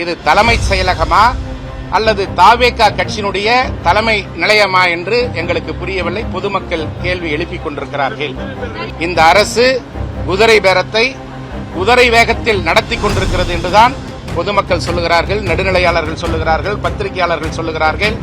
இது தலைமை செயலகமா அல்லது தாவேகா கட்சியினுடைய தலைமை நிலையமா என்று எங்களுக்கு புரியவில்லை. பொதுமக்கள் கேள்வி எழுப்பிக் கொண்டிருக்கிறார்கள். இந்த அரசு குதிரை பேரத்தை குதிரை வேகத்தில் நடத்தி கொண்டிருக்கிறது என்றுதான் பொதுமக்கள் சொல்லுகிறார்கள், நடுநிலையாளர்கள் சொல்லுகிறார்கள், பத்திரிகையாளர்கள் சொல்லுகிறார்கள்.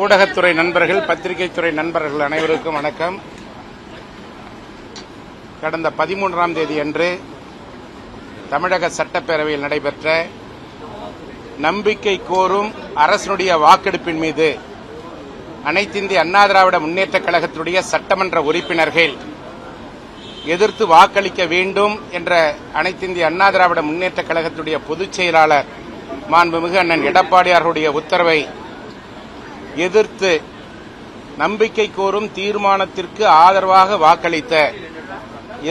ஊடகத்துறை நண்பர்கள், பத்திரிகைத்துறை நண்பர்கள் அனைவருக்கும் வணக்கம். கடந்த 13ஆம் தேதி அன்று தமிழக சட்டப்பேரவையில் நடைபெற்ற நம்பிக்கை கோரும் அரசினுடைய வாக்கெடுப்பின் மீது அனைத்திந்திய அண்ணா திராவிட முன்னேற்றக் கழகத்தினுடைய சட்டமன்ற உறுப்பினர்கள் எதிர்த்து வாக்களிக்க வேண்டும் என்ற அனைத்திந்திய அண்ணா திராவிட முன்னேற்றக் கழகத்தினுடைய பொதுச் செயலாளர் மாண்புமிகு அண்ணன் எடப்பாடியாருடைய உத்தரவை எதிர்த்து நம்பிக்கை கோரும் தீர்மானத்திற்கு ஆதரவாக வாக்களித்த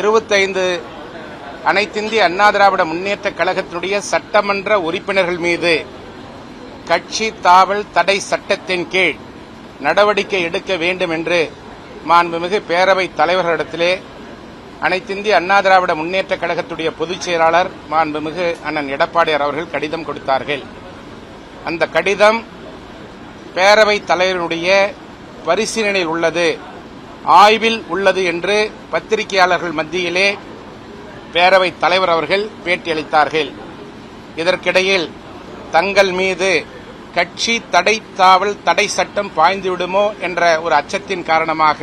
25 அனைத்திந்திய அண்ணா திராவிட முன்னேற்றக் கழகத்தினுடைய சட்டமன்ற உறுப்பினர்கள் மீது கட்சி தாவல் தடை சட்டத்தின் கீழ் நடவடிக்கை எடுக்க வேண்டும் என்று மாண்புமிகு பேரவைத் தலைவர்களிடத்திலே அனைத்திந்திய அண்ணா திராவிட முன்னேற்றக் கழகத்துடைய பொதுச் செயலாளர் மாண்புமிகு அண்ணன் எடப்பாடியார் அவர்கள் கடிதம் கொடுத்தார்கள். அந்த கடிதம் பேரவைத் தலைவருடைய பரிசீலனையில் உள்ளது, ஆய்வில் உள்ளது என்று பத்திரிகையாளர்கள் மத்தியிலே பேரவைத் தலைவர் அவர்கள் பேட்டியளித்தார்கள். இதற்கிடையில் தங்கள் மீது கட்சி தடை தாவல் தடை சட்டம் பாய்ந்துவிடுமோ என்ற ஒரு அச்சத்தின் காரணமாக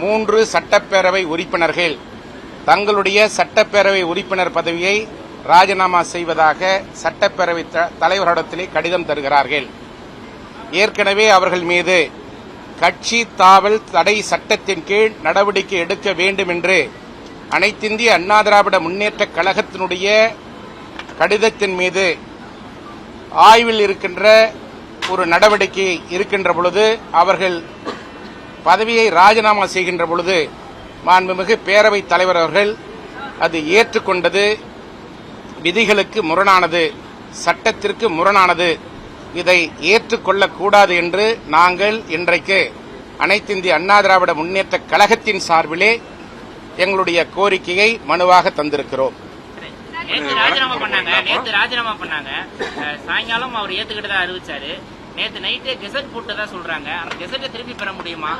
3 சட்டப்பேரவை உறுப்பினர்கள் தங்களுடைய சட்டப்பேரவை உறுப்பினர் பதவியை ராஜினாமா செய்வதாக சட்டப்பேரவை தலைவரிடத்திலே கடிதம் தருகிறார்கள். ஏற்கனவே அவர்கள் மீது கட்சி தாவல் தடை சட்டத்தின் கீழ் நடவடிக்கை எடுக்க வேண்டும் என்று அனைத்திந்திய அண்ணா திராவிட முன்னேற்றக் கழகத்தினுடைய கடிதத்தின் மீது ஆய்வில் இருக்கின்ற ஒரு நடவடிக்கை இருக்கின்ற பொழுது அவர்கள் பதவியை ராஜினாமா செய்கின்ற பொழுது மாண்புமிகு பேரவைத் தலைவர் அவர்கள் அது ஏற்றுக்கொண்டது விதிகளுக்கு முரணானது, சட்டத்திற்கு முரணானது, இதை ஏற்றுக்கொள்ளக்கூடாது என்று நாங்கள் இன்றைக்கு அனைத்திந்திய அண்ணா திராவிட முன்னேற்றக் கழகத்தின் சார்பிலே எங்களுடைய கோரிக்கையை மனுவாக தந்திருக்கிறோம். நேத்து ராஜினாமா பண்ணாங்க. சாயங்காலம் அவர் ஏத்துக்கிட்டதா அறிவிச்சாரு. நேத்து நைட்டே கெசட் போட்டதா சொல்றாங்க. அந்த கெசட்டை திருப்பி பெற முடியுமா?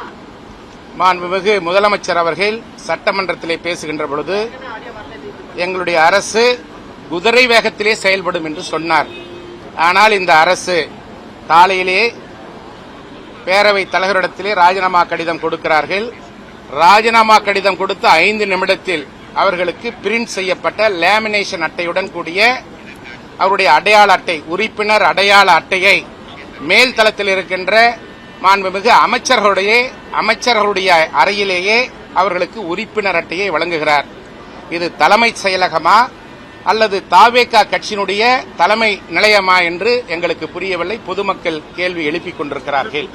மாண்புமிகு முதலமைச்சர் அவர்கள் சட்டமன்றத்திலே பேசுகின்ற பொழுது எங்களுடைய அரசு குதிரை வேகத்திலே செயல்படும் என்று சொன்னார். ஆனால் இந்த அரசு காலையிலே பேரவைத் தலைவரிடத்திலே ராஜினாமா கடிதம் கொடுக்கிறார்கள். ராஜினாமா கடிதம் கொடுத்த 5 நிமிடத்தில் அவர்களுக்கு பிரிண்ட் செய்யப்பட்ட லேமினேஷன் அட்டையுடன் கூடிய அவருடைய அடையாள அட்டை, உறுப்பினர் அடையாள அட்டையை மேல் தளத்தில் இருக்கின்ற மாண்புமிகு அமைச்சர்களுடைய அறையிலேயே அவர்களுக்கு உறுப்பினர் அட்டையை வழங்குகிறார். இது தலைமை செயலகமா அல்லது தாவேகா கட்சியினுடைய தலைமை நிலையமா என்று எங்களுக்கு புரியவில்லை. பொதுமக்கள் கேள்வி எழுப்பிக் கொண்டிருக்கிறார்கள்.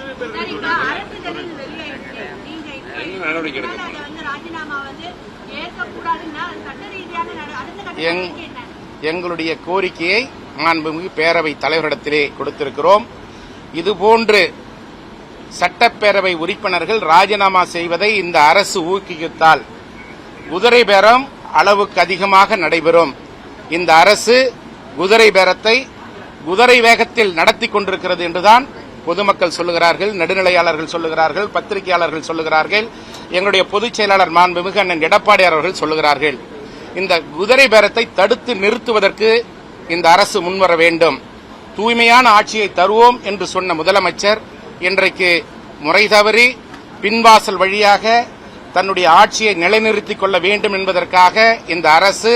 எங்களுடைய கோரிக்கையை மாண்புமிகு பேரவைத் தலைவரிடத்திலே கொடுத்திருக்கிறோம். இதுபோன்று சட்டப்பேரவை உறுப்பினர்கள் ராஜினாமா செய்வதை இந்த அரசு ஊக்குவித்தால் குதிரை பேரம் அளவுக்கு அதிகமாக நடைபெறும். இந்த அரசு குதிரை பேரத்தை குதிரை வேகத்தில் நடத்தி கொண்டிருக்கிறது என்றுதான் பொதுமக்கள் சொல்லுகிறார்கள், நடுநிலையாளர்கள் சொல்லுகிறார்கள், பத்திரிகையாளர்கள் சொல்லுகிறார்கள், எங்களுடைய பொதுச் செயலாளர் மாண்புமிகு அண்ணன் எடப்பாடியார் அவர்கள் சொல்லுகிறார்கள். இந்த குதிரை பேரத்தை தடுத்து நிறுத்துவதற்கு இந்த அரசு முன்வர வேண்டும். தூய்மையான ஆட்சியை தருவோம் என்று சொன்ன முதலமைச்சர் இன்றைக்கு முறை தவறி பின்வாசல் வழியாக தன்னுடைய ஆட்சியை நிலைநிறுத்திக் கொள்ள வேண்டும் என்பதற்காக இந்த அரசு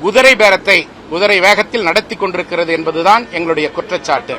குதிரை பேரத்தை குதிரை வேகத்தில் நடத்தி கொண்டிருக்கிறது என்பதுதான் எங்களுடைய குற்றச்சாட்டு.